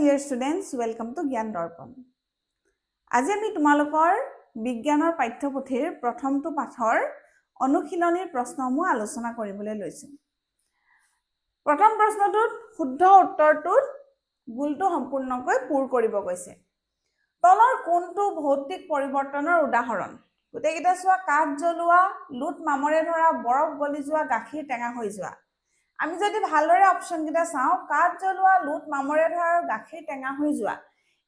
dear students, welcome to Gyan Darpan. আজি আমি তোমালোকৰ বিজ্ঞানৰ পাঠ্যপুথিৰ প্ৰথমটো পাঠৰ অনুশীলনীৰ প্ৰশ্নসমূহ আলোচনা কৰিবলৈ লৈছো। প্ৰথম প্ৰশ্নটোত শুদ্ধ উত্তৰটোত ভুলটো সম্পূৰ্ণকৈ পূৰ কৰিব কৈছে। তলৰ কোনটো ভৌতিক পৰিৱৰ্তনৰ উদাহৰণ? গোটেইকেইটা চোৱা, কাঠ জ্বলোৱা, লুট মামৰে ধৰা, বৰফ গলি যোৱা, গাখীৰ টেঙা হৈ যোৱা। আমি যদি ভালদৰে অপচনকেইটা চাওঁ, কাঠ জ্বলোৱা, লুট মামৰে ধৰা আৰু গাখীৰ টেঙা হৈ যোৱা,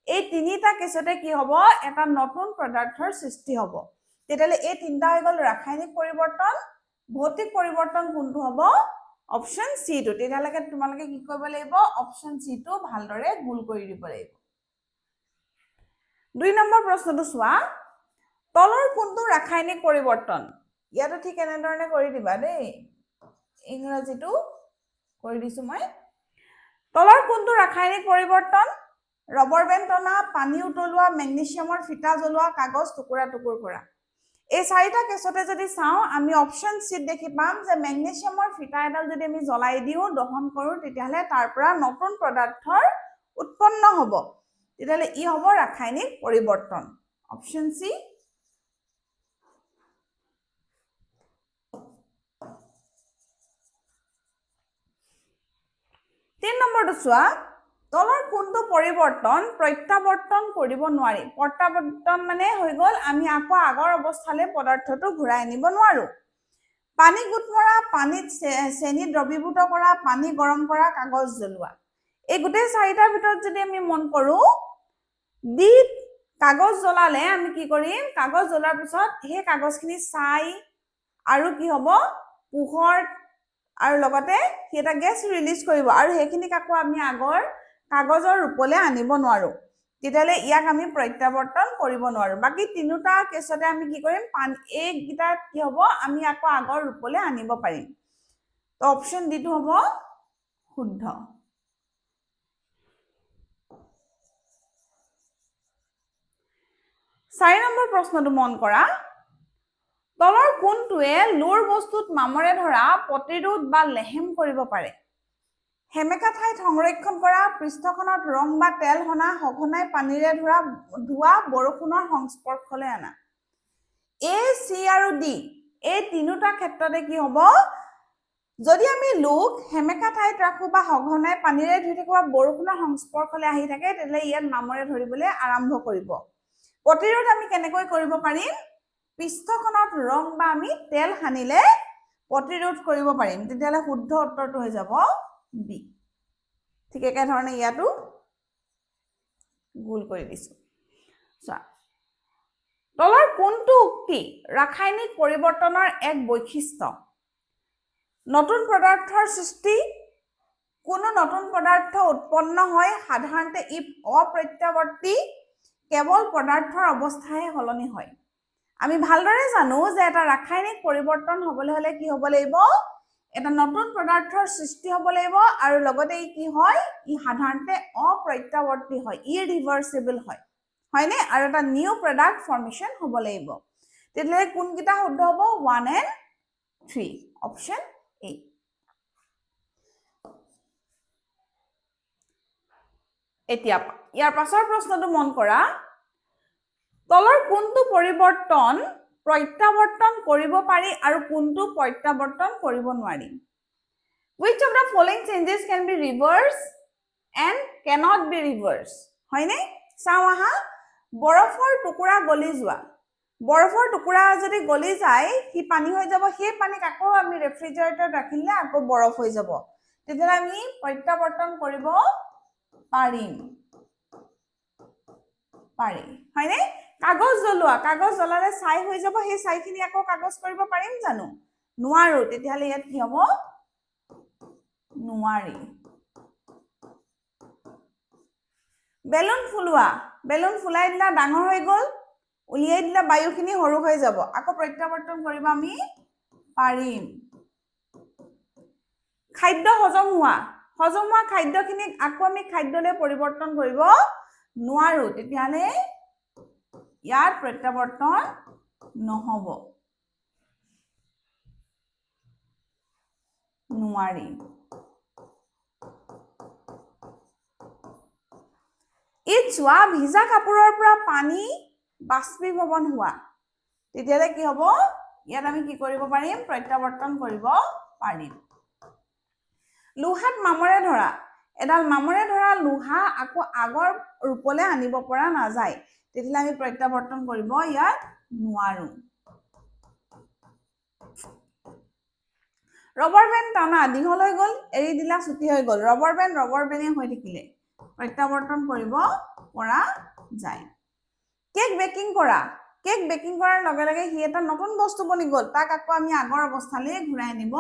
এই তিনিটা কেছতে কি হ'ব? এটা নতুন পদাৰ্থৰ সৃষ্টি হ'ব। তেতিয়াহ'লে এই তিনিটা হৈ গ'ল ৰাসায়নিক পৰিৱৰ্তন। ভৌতিক পৰিৱৰ্তন কোনটো হ'ব? অপচন চি টো। তেতিয়াহ'লে তোমালোকে কি কৰিব লাগিব? অপচন চি টো ভালদৰে গোল কৰি দিব লাগিব। 2 নম্বৰ প্ৰশ্নটো চোৱা, তলৰ কোনটো ৰাসায়নিক পৰিৱৰ্তন? ইয়াতো ঠিক এনেধৰণে কৰি দিবা দেই। ইংৰাজীটো কৰি দিছো মই। তলৰ কোনটো ৰাসায়নিক পৰিৱৰ্তন? ৰবৰ বেণ্ড টনা, পানী উতলোৱা, মেগনেছিয়ামৰ ফিটা জ্বলোৱা, কাগজ টুকুৰা টুকুৰ কৰা। এই চাৰিটা কেছতে যদি চাওঁ, আমি অপচন চিত দেখি পাম যে মেগনেছিয়ামৰ ফিটা এডাল যদি আমি জ্বলাই দিওঁ, দহন কৰোঁ, তেতিয়াহ'লে তাৰ পৰা নতুন পদাৰ্থৰ উৎপন্ন হ'ব। তেতিয়াহ'লে ই হ'ব ৰাসায়নিক পৰিৱৰ্তন। Option C. তিন নম্বৰটো চোৱা, তলৰ কোনটো পৰিৱৰ্তন প্ৰত্যাৱৰ্তন কৰিব নোৱাৰি? প্ৰত্যাৱৰ্তন মানে হৈ গ'ল আমি আকৌ আগৰ অৱস্থালৈ পদাৰ্থটো ঘূৰাই আনিব নোৱাৰো। পানী গোট মৰা, পানীত চেনি দ্ৰৱীভূত কৰা, পানী গৰম কৰা, কাগজ জ্বলোৱা। এই গোটেই চাৰিটাৰ ভিতৰত যদি আমি মন কৰো, কাগজ জ্বলালে আমি কি কৰিম? কাগজ জ্বলাৰ পিছত সেই কাগজখিনি ছাই আৰু কি হ'ব? পোহৰ আৰু লগতে সি এটা গেছ ৰিলিজ কৰিব আৰু সেইখিনিক আকৌ আমি আগৰ কাগজৰ ৰূপলৈ আনিব নোৱাৰো। তেতিয়াহ'লে ইয়াক আমি প্ৰত্যাৱৰ্তন কৰিব নোৱাৰো। বাকী তিনিটা কেছতে আমি কি কৰিম? এইকেইটাত কি হ'ব? আমি আকৌ আগৰ ৰূপলৈ আনিব পাৰিম। তো অপচন ডি টো হ'ব শুদ্ধ। 4 নম্বৰ প্ৰশ্নটো মন কৰা, তলৰ কোনটোৱে লোৰ বস্তুত মামৰে ধৰা প্ৰতিৰোধ বা লেহেম কৰিব পাৰে? সেমেকা ঠাইত সংৰক্ষণ কৰা, পৃষ্ঠখনত ৰং বা তেল হনা, সঘনাই পানীৰে ধোৱা, বৰষুণৰ সংস্পৰ্শলৈ আনা। এ, চি আৰু ডি এই তিনিটা ক্ষেত্ৰতে কি হ'ব? যদি আমি লোক সেমেকা ঠাইত ৰাখো বা সঘনাই পানীৰে ধুই থাকো বা বৰষুণৰ সংস্পৰ্শলৈ আহি থাকে, তেতিয়াহ'লে ইয়াত মামৰে ধৰিবলৈ আৰম্ভ কৰিব। প্ৰতিৰোধ আমি কেনেকৈ কৰিব পাৰিম? পৃষ্ঠখনত ৰং বা আমি তেল সানিলে প্ৰতিৰোধ কৰিব পাৰিম। তেতিয়াহ'লে শুদ্ধ উত্তৰটো হৈ যাব বি। ঠিক একেধৰণে ইয়াতো গোল কৰি দিছো। চোৱা, তলৰ কোনটো উক্তি ৰাসায়নিক পৰিৱৰ্তনৰ এক বৈশিষ্ট্য? নতুন পদাৰ্থৰ সৃষ্টি, কোনো নতুন পদাৰ্থ উৎপন্ন হয়, সাধাৰণতে ই অপ্ৰত্যাৱৰ্তী, কেৱল পদাৰ্থৰ অৱস্থাহে সলনি হয়। আমি ভালদৰে জানো যে এটা ৰাসায়নিক পৰিৱৰ্তন হ'বলৈ হ'লে কি হ'ব লাগিব? এটা নতুন পদাৰ্থৰ সৃষ্টি হ'ব লাগিব আৰু লগতে ই কি হয়? ই সাধাৰণতে অপ্ৰত্যাৱৰ্তী হয়, ইৰিভাৰ্চিবল হয়, হয়নে? আৰু এটা নিউ প্ৰডাক্ট ফৰ্মেশ্যন হ'ব লাগিব। তেতিয়াহ'লে কোনকেইটা শুদ্ধ হ'ব? 1 and 3, অপচন এ। এতিয়া ইয়াৰ পাছৰ প্ৰশ্নটো মন কৰা, তলৰ কোনটো পৰিৱৰ্তন প্ৰত্যাৱৰ্তন কৰিব পাৰি আৰু কোনটো প্ৰত্যাৱৰ্তন কৰিব নোৱাৰি? Which of the following changes can be reversed and cannot be reversed? হয়নে? চাওঁ আহা, বৰফৰ টুকুৰা গলি যোৱা। বৰফৰ টুকুৰা যদি গলি যায়, সি পানী হৈ যাব। সেই পানীক আকৌ আমি ৰেফ্ৰিজাৰেটৰত ৰাখিলে আকৌ বৰফ হৈ যাব। তেতিয়াহ'লে আমি প্ৰত্যাৱৰ্তন কৰিব পাৰিম, হয়নে? কাগজ জ্বলোৱা, কাগজ জ্বলালে ছাই হৈ যাব। সেই ছাইখিনি আকৌ কাগজ কৰিব পাৰিম জানো? নোৱাৰো। তেতিয়াহ'লে ইয়াত কি হ'ব? নোৱাৰি। বেলুন ফুলোৱা, বেলুন ফুলাই দিলা, ডাঙৰ হৈ গ'ল, উলিয়াই দিলা, বায়ুখিনি সৰু হৈ যাব। আকৌ প্ৰত্যাৱৰ্তন কৰিব আমি পাৰিম। খাদ্য হজম হোৱা খাদ্যখিনিক আকৌ আমি খাদ্যলৈ পৰিৱৰ্তন কৰিব নোৱাৰো। তেতিয়াহ'লে ইয়াত প্ৰত্যাৱৰ্তন নহ'ব, নোৱাৰি। ই চোৱা ভিজা কাপোৰৰ পৰা পানী বাষ্পীভৱন হোৱা তেতিয়ালে কি হ'ব ইয়াত আমি কি কৰিব পাৰিম প্ৰত্যাৱৰ্তন কৰিব পাৰিম লোহাত মামৰে ধৰা এডাল মামৰে ধৰা লোহা আকৌ আগৰ ৰূপলে আনিব পৰা নাযায় তেতিয়ালে আমি প্ৰত্যাৱৰ্তন কৰিব ইয়াত নোৱাৰো ৰবৰ বেণ্ড টানা দীঘল হৈ গ'ল এৰি দিলা ছুটি হৈ গ'ল ৰবৰ বেণ্ডে হৈ থাকিলে প্ৰত্যাৱৰ্তন কৰিব পৰা যায় কেক বেকিং কৰাৰ লগে লগে হি এটা নতুন বস্তু বনি গ'ল তাক আকৌ আমি আগৰ অৱস্থালৈ ঘূৰাই নিব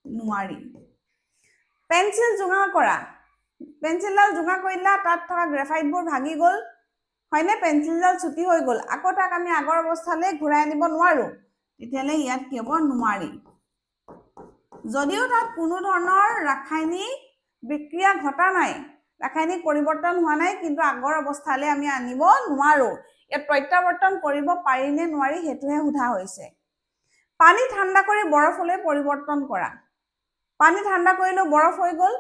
নোৱাৰি পেন্সিল পেন্সিলডাল জোঙা কৰিলা তাত থকা গ্ৰাফাইটবোৰ ভাঙি গ'ল হয়নে পেন্সিলডাল ছুটি হৈ গ'ল আকৌ তাক আমি আগৰ অৱস্থালৈ ঘূৰাই নিব নোৱাৰো তেতিয়ালে ইয়াত কি হ'ব নোৱাৰি যদিও তাত কোনো ধৰণৰ ৰাসায়নিক বিক্ৰিয়া ঘটা নাই ৰাসায়নিক পৰিৱৰ্তন হোৱা নাই কিন্তু আগৰ অৱস্থালৈ আমি আনিব নোৱাৰো ইয়াত প্ৰত্যাৱৰ্তন কৰিব পাৰি নে নোৱাৰি হেতুহে সোধা হৈছে পানী ঠাণ্ডা কৰি বৰফলৈ পৰিৱৰ্তন কৰা পানী ঠাণ্ডা কৰিলো বৰফ হৈ গ'ল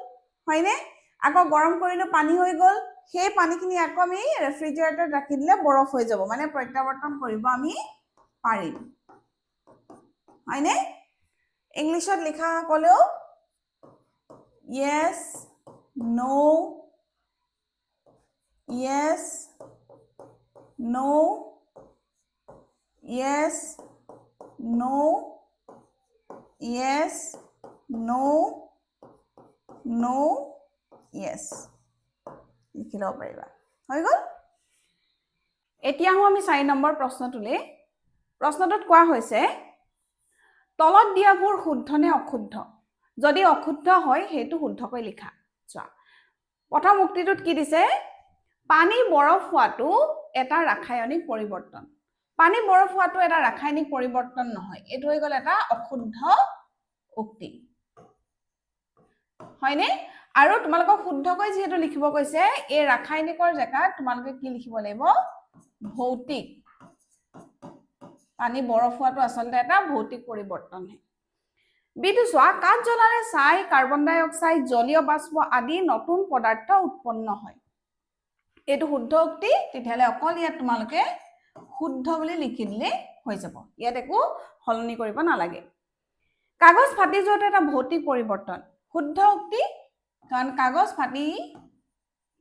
হয়নে আকৌ গৰম কৰিলো পানী হৈ গ'ল সেই পানীখিনি আকৌ আমি ৰেফ্ৰিজাৰেটৰত ৰাখি দিলে বৰফ হৈ যাব মানে প্ৰত্যাৱৰ্তন কৰিব আমি পাৰিম হয়নে ইংলিশত লিখা ক'লেও yes no yes no yes no yes no no yes লিখি ল'ব পাৰিবা হৈ গ'ল এতিয়া আমি 4 নম্বৰ প্ৰশ্নটোলে প্ৰশ্নটোত কোৱা হৈছে তলত দিয়াবোৰ শুদ্ধ নে অশুদ্ধ যদি অশুদ্ধ হয় হেতু শুদ্ধকৈ লিখা চোৱা প্ৰথম উক্তিটোত কি দিছে পানী বৰফ হোৱাটো এটা ৰাসায়নিক পৰিৱৰ্তন পানী বৰফ হোৱাটো এটা ৰাসায়নিক পৰিৱৰ্তন নহয় এটো হৈ গ'ল এটা অশুদ্ধ উক্তি হয়নে আৰু তোমালোকক শুদ্ধকৈ যেহেতু লিখিব কৈছে এই ৰাসায়নিকৰ জেগাত তোমালোকে কি লিখিব লাগিব ভৌতিক পানী বৰফ হোৱাটো আচলতে এটা ভৌতিক পৰিৱৰ্তন হে বিটো চোৱা কাঠ জ্বলালে ছাই কাৰ্বন ডাই অক্সাইড জলীয় বাষ্প আদি নতুন পদাৰ্থ উৎপন্ন হয় এটো শুদ্ধ উক্তি তেতিয়ালে অকল ইয়াত তোমালোকে শুদ্ধ বুলি লিখি দিলে হৈ যাব ইয়াত একো হলনি কৰিব নালাগে কাগজ ফাটি যোৱাটো এটা ভৌতিক পৰিৱৰ্তন শুদ্ধ উক্তি কাৰণ কাগজ ফাটি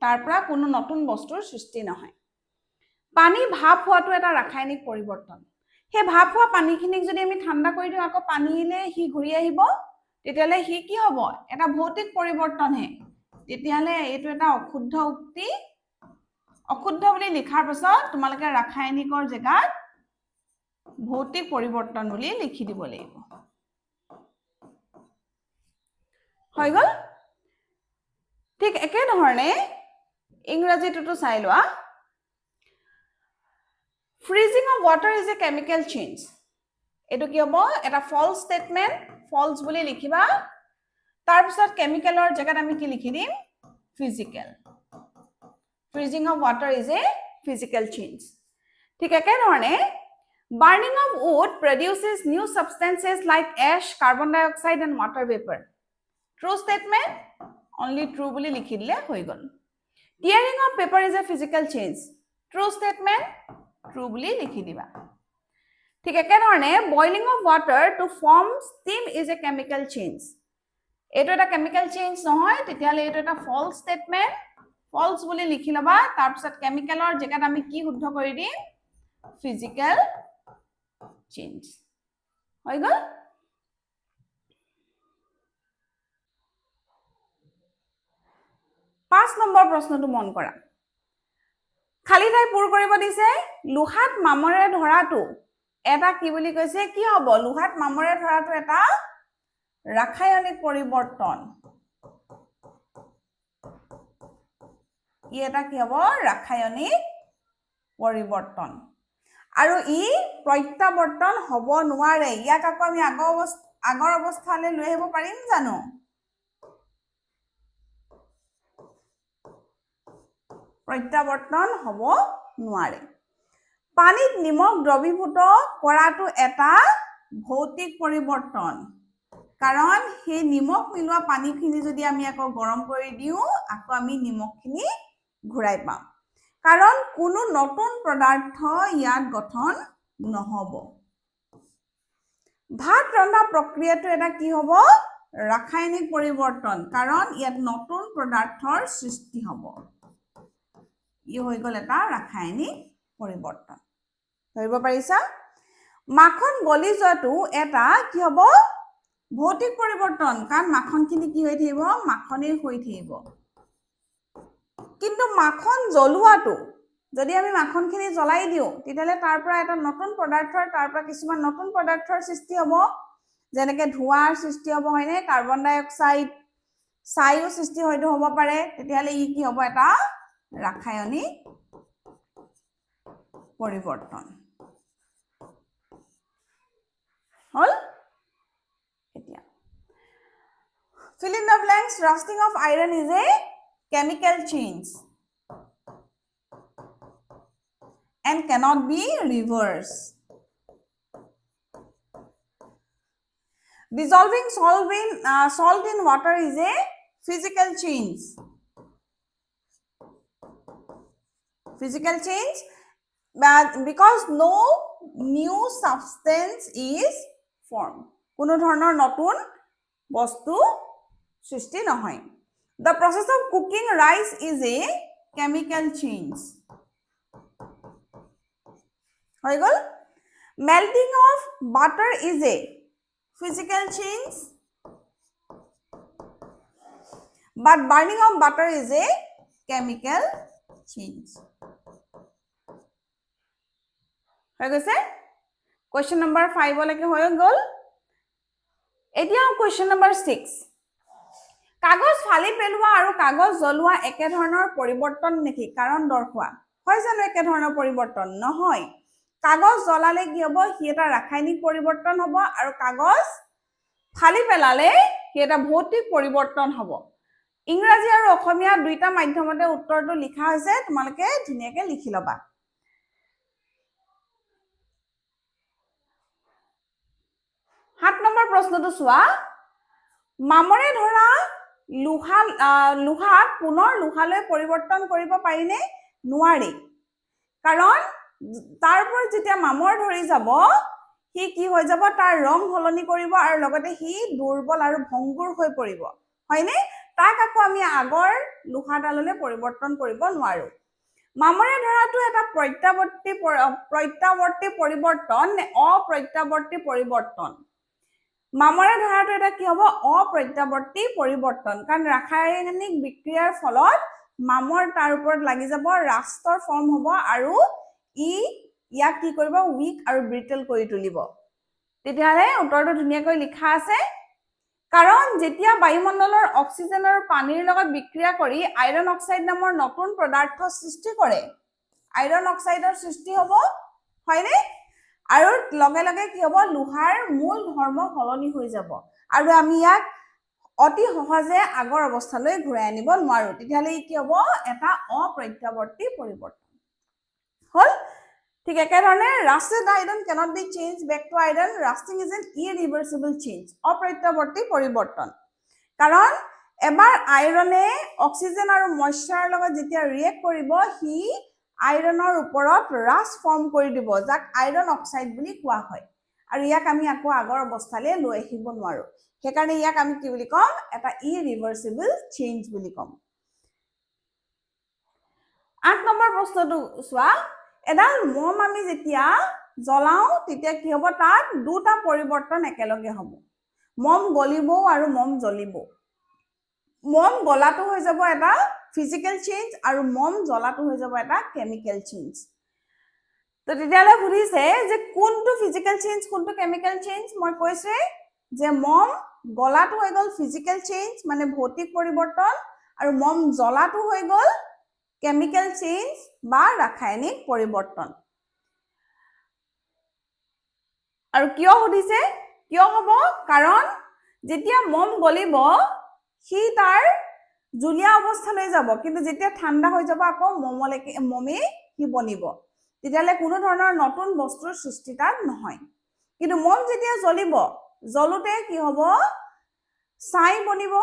তাৰ পৰা কোনো নতুন বস্তুৰ সৃষ্টি নহয় পানী ভাপ হোৱাটো এটা ৰাসায়নিক পৰিৱৰ্তন হে ভাপ হোৱা পানীখিনিক যদি আমি ঠাণ্ডা কৰি দিও আকৌ পানীলে হি ঘূৰি আহিব তেতিয়ালে হি কি হ'ব এটা ভৌতিক পৰিৱৰ্তন হে তেতিয়ালে এটো এটা অশুদ্ধ উক্তি অশুদ্ধ বুলি লিখাৰ পাছত তোমালোকে ৰাসায়নিকৰ জেগাত ভৌতিক পৰিৱৰ্তন বুলি লিখি দিব লাগিব হৈ গ'ল ঠিক একে ধৰণে ইংৰাজীটোতো চাই লোৱা freezing of water is a chemical change এটো কি হ'ব এটা false statement false বুলি লিখিবা তাৰ পিছত কেমিক্যালৰ জেগাত আমি কি লিখি দিম physical freezing of water is a physical change ঠিক একে ধৰণে burning of wood produces new substances like ash carbon dioxide and water vapor true statement only true বুলি লিখি দিলে হৈ গ'ল tearing of paper is a physical change true statement true বুলি লিখি দিবা ঠিক একে ধৰণে boiling of water to form steam is a chemical change এটো এটা chemical change নহয় তেতিয়ালে এটো এটা false statement false বুলি লিখি লবা তাৰ পিছত কেমিক্যালৰ জেগাত আমি কি শুদ্ধ কৰি দিম physical change হৈ গ'ল 5 নম্বৰ প্ৰশ্নটো মন কৰা খালি ঠাই পূৰ কৰিব দিছে লোহাত মামৰে ধৰাটো এটা কি বুলি কৈছে কি হ'ব লোহাত মামৰে ধৰাটো এটা ৰাসায়নিক পৰিৱৰ্তন ই এটা কি হ'ব ৰাসায়নিক পৰিৱৰ্তন আৰু ই প্ৰত্যাৱৰ্তন হ'ব নোৱাৰে ইয়াক আকৌ আমি আগৰ অৱস্থালৈ লৈ আহিব পাৰিম জানো প্ৰত্যাৱৰ্তন হ'ব নোৱাৰে পানীত নিমখ দ্ৰৱীভূত কৰাটো এটা ভৌতিক পৰিৱৰ্তন কাৰণ সেই নিমখ মিলোৱা পানীখিনি যদি আমি আকৌ গৰম কৰি দিওঁ আকৌ আমি নিমখখিনি ঘূৰাই পাম কাৰণ কোনো নতুন পদাৰ্থ ইয়াত গঠন নহব ভাত ৰন্ধা প্ৰক্ৰিয়াটো এটা কি হ'ব ৰাসায়নিক পৰিৱৰ্তন কাৰণ ইয়াত নতুন পদাৰ্থৰ সৃষ্টি হ'ব ই হৈ গ'ল এটা ৰাসায়নিক পৰিৱৰ্তন ধৰিব পাৰিছা মাখন গলি যোৱাটো এটা কি হ'ব ভৌতিক পৰিৱৰ্তন কাৰণ মাখনখিনি কি হৈ থাকিব মাখনেই হৈ থাকিব কিন্তু মাখন জ্বলোৱাটো যদি আমি মাখনখিনি জ্বলাই দিওঁ তেতিয়ালে তাৰ পৰা এটা নতুন পদাৰ্থৰ তাৰ পৰা কিছুমান নতুন পদাৰ্থৰ সৃষ্টি হ'ব যেনেকৈ ধোঁৱাৰ সৃষ্টি হ'ব হয়নে কাৰ্বন ডাই অক্সাইড ছাইও সৃষ্টি হয়তো হ'ব পাৰে তেতিয়ালে ই কি হ'ব এটা ৰাসায়নিক পৰিৱৰ্তন হল এতিয়া fill in the blanks rusting of iron is a chemical change and cannot be reversed dissolving salt in water is a physical change but because no new substance is formed কোনো ধৰণৰ নতুন বস্তু সৃষ্টি নহয় the process of cooking rice is a chemical change হৈ গ'ল melting of butter is a physical change but burning of butter is a chemical change হৈ গৈছে question number 5 লৈকে হৈ গ'ল এতিয়া question number 6 কাগজ ফালি পেলোৱা আৰু কাগজ জ্বলোৱা একে ধৰণৰ পৰিৱৰ্তন নেকি কাৰণ দৰ্শোৱা হয় জানো একে ধৰণৰ পৰিৱৰ্তন নহয় কাগজ জ্বলালে কি হ'ব হি এটা ৰাসায়নিক পৰিৱৰ্তন হ'ব আৰু কাগজ ফালি পেলালে হি এটা ভৌতিক পৰিৱৰ্তন হ'ব ইংৰাজী আৰু অসমীয়া দুইটা মাধ্যমতে উত্তৰটো লিখা হৈছে তোমালোকে ধুনীয়াকৈ লিখি লবা 7 নম্বৰ প্ৰশ্নটো চোৱা মামৰে ধৰা লোহা পুনৰ লোহালৈ পৰিৱৰ্তন কৰিব পাৰিনে নোৱাৰি কাৰণ তাৰ ওপৰত যেতিয়া মামৰ ধৰি যাব হি কি হৈ যাব তাৰ ৰং হলনি কৰিব আৰু লগতে হি দুৰ্বল আৰু ভংগুৰ হৈ পৰিব হয়নে তাক আকৌ আমি আগৰ লোহাডাললৈ পৰিৱৰ্তন কৰিব নোৱাৰো মামৰে ধৰাটো এটা প্ৰত্যাৱৰ্তী পৰিৱৰ্তন অপ্ৰত্যাৱৰ্তী পৰিৱৰ্তন মামৰে ধৰাটো এটা কি হ'ব অপ্ৰত্যাৱৰ্তী পৰিৱৰ্তন কাৰণ ৰাসায়নিক বিক্ৰিয়াৰ ফলত মামৰ তাৰ ওপৰত লাগি যাব ৰাষ্ট্ৰৰ ফৰ্ম হ'ব আৰু ইয়াক কি কৰিব উইক আৰু ব্ৰিটেল কৰি তুলিব তেতিয়ালে উত্তৰটো ধুনীয়াকৈ লিখা আছে কাৰণ যেতিয়া বায়ুমণ্ডলৰ অক্সিজেন আৰু পানীৰ লগত বিক্ৰিয়া কৰি আইৰন অক্সাইড নামৰ নতুন পদাৰ্থ সৃষ্টি কৰে আইৰন অক্সাইডৰ সৃষ্টি হ'ব হয়নে আৰু লগে লগে কি হ'ব লোহাৰ মূল ধৰ্ম হলনি হৈ যাব আৰু আমি ইয়াক অতি সহজে আগৰ অৱস্থালৈ ঘূৰাই আনিব নোৱাৰো তেতিয়ালে কি হ'ব এটা অপ্ৰত্যাৱৰ্তী পৰিৱৰ্তন হল ঠিক একেধৰণে rusted iron cannot be changed back to iron rusting is an irreversible change অপ্ৰত্যাৱৰ্তী পৰিৱৰ্তন কাৰণ এবাৰ আইৰনে অক্সিজেন আৰু ময়শ্চাৰৰ লগত যেতিয়া ৰিয়েক্ট কৰিব হি আইৰণৰ ওপৰত ৰাছ ফৰ্ম কৰি দিব যাক আইৰন অক্সাইড বুলি কোৱা হয় আৰু ইয়াক আমি আকৌ আগৰ অৱস্থালৈ লৈ আহিব নোৱাৰো সেইকাৰণে ইয়াক আমি কি বুলি কম এটা ইৰিভাৰ্সিবল চেঞ্জ বুলি কম 8 নম্বৰ প্ৰশ্নটো চোৱা এডাল মম আমি যেতিয়া জ্বলাও তেতিয়া কি হ'ব তাত দুটা পৰিৱৰ্তন একেলগে হ'ব মম গলিব আৰু মম জ্বলিব মম গলাটো হৈ যাব এটা ফিজিক্যাল চেঞ্জ আৰু মম জ্বলাটো হৈ যাব এটা কেমিক্যাল চেঞ্জ তো তেতিয়ালে সুধিছে যে কোনটো ফিজিক্যাল চেঞ্জ কোনটো কেমিক্যাল চেঞ্জ মই কৈছে যে মম গলাটো হৈ গল ফিজিক্যাল চেঞ্জ মানে ভৌতিক পৰিৱৰ্তন আৰু মম জ্বলাটো হৈ গল কেমিক্যাল চেঞ্জ বা ৰাসায়নিক পৰিৱৰ্তন আৰু কিয় সুধিছে কিয় হ'ব কাৰণ যেতিয়া মম গলিব সি তাৰ জুলীয়া অৱস্থালৈ যাব কিন্তু যেতিয়া ঠাণ্ডা হৈ যাব আকৌ মমে কি বনিব তেতিয়ালে কোনো ধৰণৰ নতুন বস্তুৰ সৃষ্টি তাত নহয় কিন্তু মম যেতিয়া জ্বলিব জ্বলুতে কি হ'ব ছাই বনিব,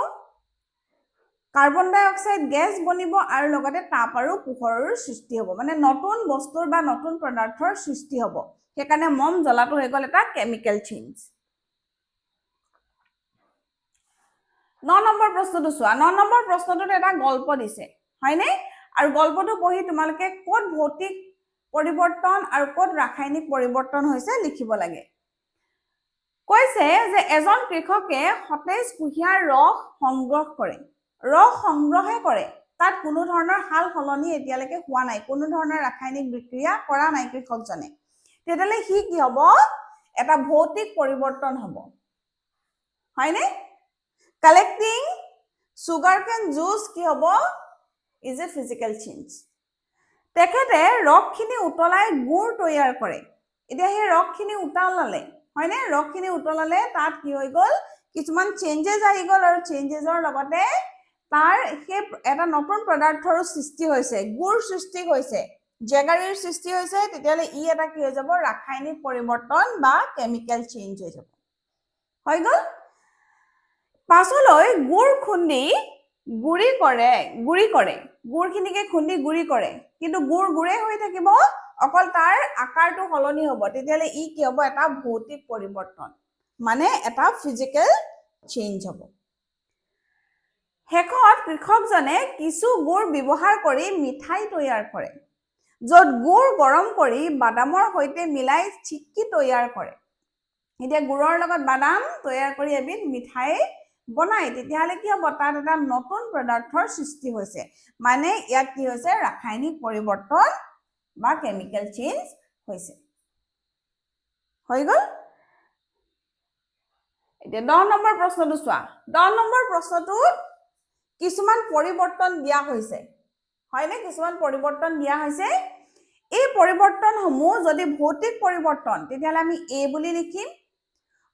কাৰ্বন ডাই অক্সাইড গেছ বনিব আৰু লগতে তাপ আৰু পোহৰৰ সৃষ্টি হ'ব মানে নতুন বস্তুৰ বা নতুন পদাৰ্থৰ সৃষ্টি হ'ব সেইকাৰণে মম জ্বলাটো হৈ গ'ল এটা কেমিকেল চেঞ্জ 9 নম্বৰ প্ৰশ্নটো চোৱা 9 নম্বৰ প্ৰশ্নটোত এটা গল্প দিছে হয়নে আৰু গল্পটো পঢ়ি তোমালোকে ক'ত ভৌতিক পৰিৱৰ্তন আৰু ক'ত ৰাসায়নিক পৰিৱৰ্তন হৈছে লিখিব লাগে কৈছে যে এজন কৃষকে সতেজ কুঁহিয়াৰ ৰস সংগ্ৰহ কৰে ৰস সংগ্ৰহে কৰে তাত কোনো ধৰণৰ হাল সলনি এতিয়ালৈকে হোৱা নাই কোনো ধৰণৰ ৰাসায়নিক বিক্ৰিয়া কৰা নাই কৃষকজনে তেতিয়ালে কি হ'ব এটা ভৌতিক পৰিৱৰ্তন হ'ব হয়নে collecting sugarcane juice কি হ'ব is a physical change তেখেতে ৰসখিনি উতলাই গুড় তৈয়াৰ কৰে এতিয়া সেই ৰসখিনি উতলালে হয়নে ৰসখিনি উতলালে তাত কি হৈ গ'ল কিছুমান চেঞ্জেস আহি গ'ল আৰু চেঞ্জেসৰ লগতে তাৰ সেই এটা নতুন পদাৰ্থৰ সৃষ্টি হৈছে গুড় সৃষ্টি হৈছে জেগাৰীৰ সৃষ্টি হৈছে তেতিয়ালে ই এটা কি হৈ যাব ৰাসায়নিক পৰিৱৰ্তন বা কেমিকেল চেঞ্জ হৈ যাব হৈ গ'ল পাছলৈ গুড় খুন্দি গুড়ি কৰে গুড়খিনিকে খুন্দি গুড়ি কৰে কিন্তু গুড়ে হৈ থাকিব অকল তাৰ আকাৰটো সলনি হ'ব তেতিয়ালে ই কি হ'ব এটা ভৌতিক পৰিৱৰ্তন মানে এটা ফিজিক্যাল চেঞ্জ হ'ব হেকত কৃষকজনে কিছু গুড় ব্যৱহাৰ কৰি মিঠাই তৈয়াৰ কৰে য'ত গুড় গৰম কৰি বাদামৰ সৈতে মিলাই চিক্কি তৈয়াৰ কৰে এতিয়া গুড়ৰ লগত বাদাম তৈয়াৰ কৰি এবিধ মিঠাই বনাই তেতিয়ালে কি হ'ব তাত এটা নতুন পদাৰ্থৰ সৃষ্টি হৈছে মানে ইয়াত কি হৈছে ৰাসায়নিক পৰিৱৰ্তন বা কেমিকেল চেঞ্জ হৈছে হৈ গ'ল এতিয়া 10 নম্বৰ প্ৰশ্নটো চোৱা 10 নম্বৰ প্ৰশ্নটোত কিছুমান পৰিৱৰ্তন দিয়া হৈছে হয়নে কিছুমান পৰিৱৰ্তন দিয়া হৈছে এই পৰিৱৰ্তনসমূহ যদি ভৌতিক পৰিৱৰ্তন তেতিয়ালে আমি এ বুলি লিখিম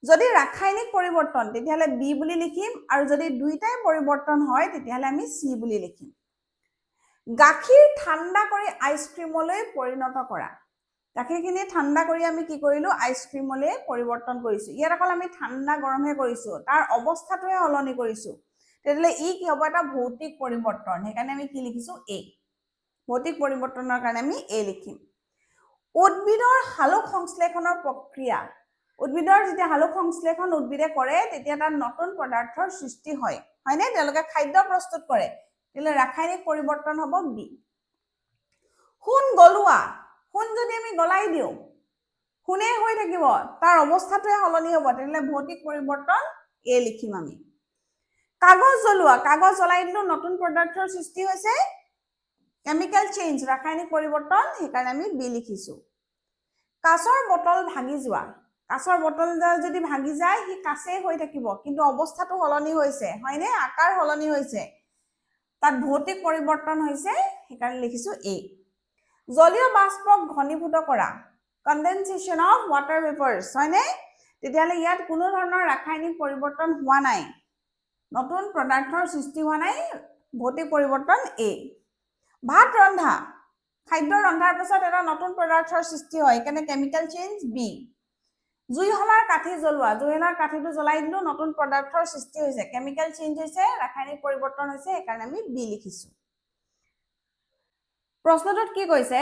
যদি ৰাসায়নিক পৰিৱৰ্তন তেতিয়ালে বি বুলি লিখিম আৰু যদি দুইটাই পৰিৱৰ্তন হয় তেতিয়ালে আমি সি বুলি লিখিম গাখীৰ ঠাণ্ডা কৰি আইসক্ৰীমলৈ পৰিণত কৰা গাখীৰখিনি ঠাণ্ডা কৰি আমি কি কৰিলো আইসক্ৰীমলৈ পৰিৱৰ্তন কৰিছো ইয়াত অকল আমি ঠাণ্ডা গৰমহে কৰিছো তাৰ অৱস্থাটোহে সলনি কৰিছো তেতিয়ালে ই কি হ'ব এটা ভৌতিক পৰিৱৰ্তন সেইকাৰণে আমি কি লিখিছো এ ভৌতিক পৰিৱৰ্তনৰ কাৰণে আমি এ লিখিম উদ্ভিদৰ সালোক সংশ্লেষণৰ প্ৰক্ৰিয়া উদ্ভিদৰ যেতিয়া সালোক সংশ্লেষণ উদ্ভিদে কৰে তেতিয়া তাত নতুন পদাৰ্থৰ সৃষ্টি হয় হয়নে তেওঁলোকে খাদ্য প্ৰস্তুত কৰে তেতিয়ালে ৰাসায়নিক পৰিৱৰ্তন হ'ব বি সোণ গলোৱা সোণ যদি আমি গলাই দিও সোণে হৈ থাকিব তাৰ অৱস্থাটোহে সলনি হ'ব তেতিয়ালে ভৌতিক পৰিৱৰ্তন এ লিখিম আমি কাগজ জ্বলোৱা কাগজ জ্বলাই দিলো নতুন পদাৰ্থৰ সৃষ্টি হৈছে কেমিকেল চেঞ্জ ৰাসায়নিক পৰিৱৰ্তন সেইকাৰণে আমি বি লিখিছো কাঁচৰ বটল ভাঙি যোৱা কাঁচৰ বটল যদি ভাঙি যায় হি কাঁচে হৈ থাকিব কিন্তু অৱস্থাটো সলনি হৈছে হয়নে আকাৰ সলনি হৈছে তাত ভৌতিক পৰিৱৰ্তন হৈছে সেইকাৰণে লিখিছো এ জলীয় বাষ্পক ঘনীভূত কৰা কনডেনসেশন অফ ওয়াটাৰ ভেপাৰ্স হয়নে তেতিয়ালে ইয়াত কোনো ধৰণৰ ৰাসায়নিক পৰিৱৰ্তন হোৱা নাই নতুন পদাৰ্থৰ সৃষ্টি হোৱা নাই ভৌতিক পৰিৱৰ্তন এ ভাত ৰন্ধা খাদ্য ৰন্ধাৰ পিছত এটা নতুন পদাৰ্থৰ সৃষ্টি হয় কেনে কেমিকেল চেঞ্জ বি জুইহলাৰ কাঠি জ্বলোৱা জুইহলাৰ কাঠিটো জ্বলাই দিলো নতুন পদাৰ্থৰ সৃষ্টি হৈছে কেমিকেল চেঞ্জ হৈছে ৰাসায়নিক পৰিৱৰ্তন হৈছে সেইকাৰণে আমি বি লিখিছো প্ৰশ্নটোত কি কৈছে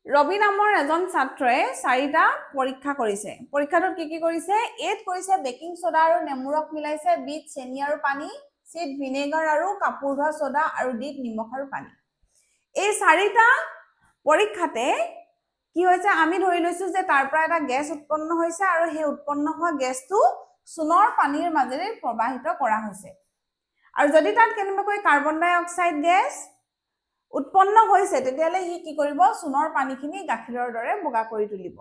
ৰবি নামৰ এজন ছাত্ৰই 4টা পৰীক্ষা কৰিছে পৰীক্ষাটোত কি কৰিছে এত কৰিছে বেকিং সোডা আৰু নেমুৰক মিলাইছে বিত চেনি আৰু পানী চিত ভিনেগাৰ আৰু কাপোৰ ধোৱা সোডা আৰু ডিত নিমখ আৰু পানী এই 4টা পৰীক্ষাতে কি হৈছে আমি ধৰি লৈছো যে তাৰ পৰা এটা গ্যাস উৎপন্ন হৈছে আৰু সেই উৎপন্ন হোৱা গ্যাসটো সোণৰ পানীৰ মাজেৰে প্ৰবাহিত কৰা হৈছে আৰু যদি তাত কেনেবাকৈ কাৰ্বন ডাই অক্সাইড গ্যাস উৎপন্ন হৈছে তেতিয়ালে হি কি কৰিব সোণৰ পানীখিনি গাখীৰৰ দৰে বগা কৰি তুলিব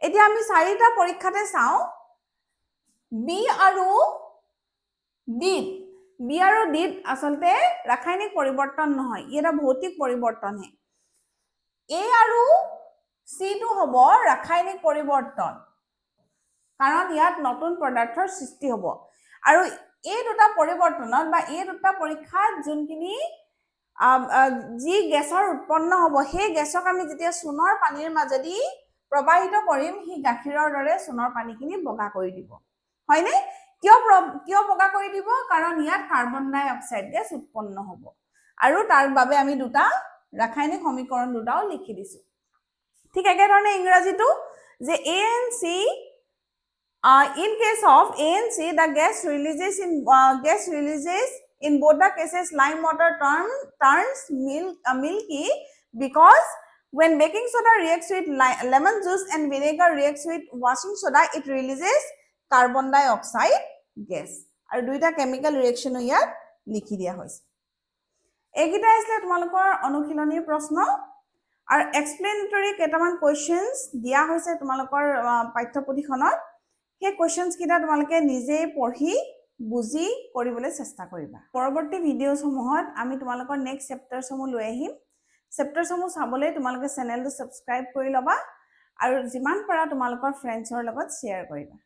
এতিয়া আমি 4টা পৰীক্ষাতে চাও বি আৰু ডিত আসলতে ৰাসায়নিক পৰিৱৰ্তন নহয় ই এটা ভৌতিক পৰিৱৰ্তনহে এ আৰু সি টো হ'ব ৰাসায়নিক পৰিৱৰ্তন কাৰণ ইয়াত নতুন পদাৰ্থৰ সৃষ্টি হ'ব আৰু এই দুটা পৰিৱৰ্তনত বা এই দুটা পৰীক্ষাত যোনখিনি যি গেছৰ উৎপন্ন হ'ব সেই গেছক আমি যেতিয়া সোণৰ পানীৰ মাজেদি প্ৰবাহিত কৰিম হি গাখীৰৰ দৰে সোণৰ পানীখিনি বগা কৰি দিব হয়নে কিয় বগা কৰি দিব কাৰণ ইয়াত কাৰ্বন ডাই অক্সাইড গেছ উৎপন্ন হ'ব আৰু তাৰ বাবে আমি দুটা ৰাসায়নিক সমীকৰণ দুটাও লিখি দিছো ঠিক একেধৰণে ইংৰাজীটো যে ANC in case of ANC the gas releases in both the cases lime water turns milky because when baking soda reacts with lemon juice and vinegar reacts with washing soda it releases carbon dioxide gas আৰু দুইটা chemical reaction ইয়াত লিখি দিয়া হৈছে এইকেইটা আছিল তোমালোকৰ অনুশীলনীৰ প্ৰশ্ন আৰু এক্সপ্লেনেটৰী কেইটামান কোৱেশ্চনছ দিয়া হৈছে তোমালোকৰ পাঠ্যপুথিখনত সেই কোৱেশ্চনছ কিটা তোমালোকে নিজে পঢ়ি বুজি কৰিবলৈ চেষ্টা কৰিবা পৰৱৰ্তী ভিডিঅ'সমূহত আমি তোমালোকৰ নেক্সট চেপ্টাৰসমূহ লৈ আহিম চেপ্টাৰসমূহ চাবলৈ তোমালোকে চেনেলটো সাবস্ক্ৰাইব কৰি লবা আৰু যিমান পাৰা তোমালোকৰ ফ্ৰেণ্ডছৰ লগত শ্বেয়াৰ কৰিবা